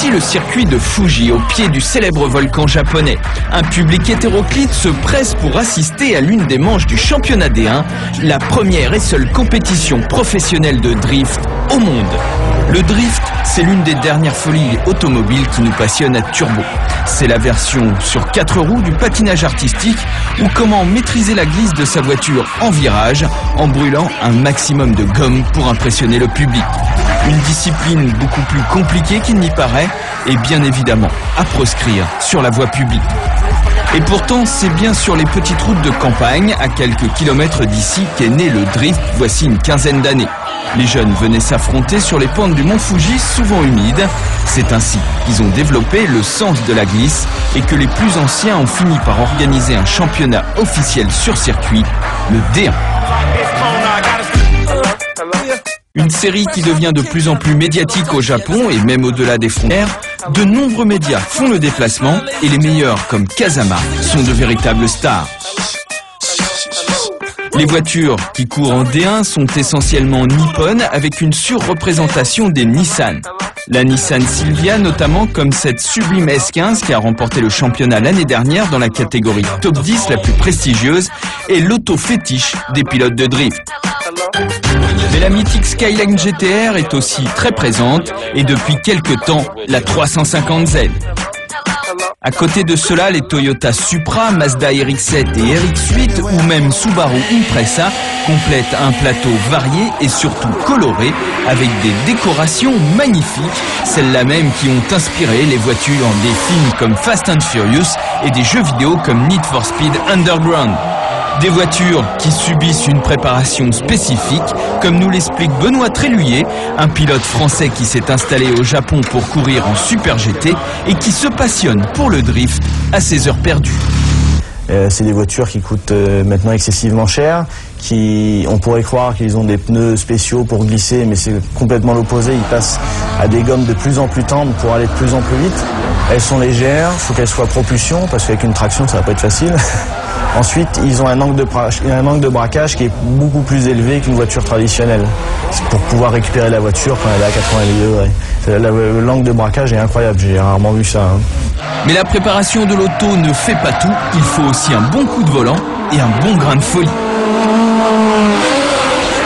Voici le circuit de Fuji, au pied du célèbre volcan japonais. Un public hétéroclite se presse pour assister à l'une des manches du championnat D1, la première et seule compétition professionnelle de drift au monde. Le drift, c'est l'une des dernières folies automobiles qui nous passionne à Turbo. C'est la version sur 4 roues du patinage artistique ou comment maîtriser la glisse de sa voiture en virage en brûlant un maximum de gomme pour impressionner le public. Une discipline beaucoup plus compliquée qu'il n'y paraît et bien évidemment à proscrire sur la voie publique. Et pourtant, c'est bien sur les petites routes de campagne, à quelques kilomètres d'ici, qu'est né le drift voici une quinzaine d'années. Les jeunes venaient s'affronter sur les pentes du mont Fuji, souvent humides. C'est ainsi qu'ils ont développé le sens de la glisse et que les plus anciens ont fini par organiser un championnat officiel sur circuit, le D1. Une série qui devient de plus en plus médiatique au Japon et même au-delà des frontières. De nombreux médias font le déplacement et les meilleurs, comme Kazama, sont de véritables stars. Les voitures qui courent en D1 sont essentiellement nippones avec une surreprésentation des Nissan. La Nissan Silvia notamment, comme cette sublime S15 qui a remporté le championnat l'année dernière dans la catégorie top 10 la plus prestigieuse, est l'auto fétiche des pilotes de drift. Mais la mythique Skyline GTR est aussi très présente et depuis quelques temps la 350Z. À côté de cela, les Toyota Supra, Mazda RX-7 et RX-8 ou même Subaru Impreza complètent un plateau varié et surtout coloré avec des décorations magnifiques, celles-là même qui ont inspiré les voitures des films comme Fast and Furious et des jeux vidéo comme Need for Speed Underground. Des voitures qui subissent une préparation spécifique, comme nous l'explique Benoît Tréluyer, un pilote français qui s'est installé au Japon pour courir en Super GT et qui se passionne pour le drift à ses heures perdues. C'est des voitures qui coûtent maintenant excessivement cher, on pourrait croire qu'ils ont des pneus spéciaux pour glisser, mais c'est complètement l'opposé, ils passent à des gommes de plus en plus tendres pour aller de plus en plus vite. Elles sont légères, il faut qu'elles soient propulsion, parce qu'avec une traction ça va pas être facile. Ensuite, ils ont un angle de braquage qui est beaucoup plus élevé qu'une voiture traditionnelle. C'est pour pouvoir récupérer la voiture quand elle est à 90 degrés. L'angle de braquage est incroyable, j'ai rarement vu ça. Mais la préparation de l'auto ne fait pas tout, il faut aussi un bon coup de volant et un bon grain de folie.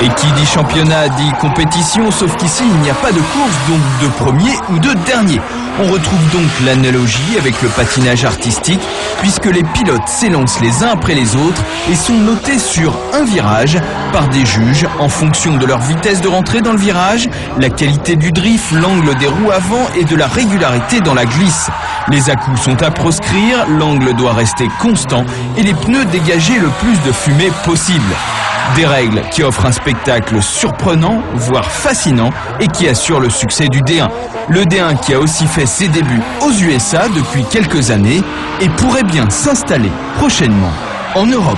Et qui dit championnat dit compétition, sauf qu'ici il n'y a pas de course, donc de premier ou de dernier. On retrouve donc l'analogie avec le patinage artistique, puisque les pilotes s'élancent les uns après les autres et sont notés sur un virage par des juges en fonction de leur vitesse de rentrée dans le virage, la qualité du drift, l'angle des roues avant et de la régularité dans la glisse. Les à-coups sont à proscrire, l'angle doit rester constant et les pneus dégager le plus de fumée possible. Des règles qui offrent un spectacle surprenant, voire fascinant, et qui assurent le succès du D1. Le D1 qui a aussi fait ses débuts aux USA depuis quelques années et pourrait bien s'installer prochainement en Europe.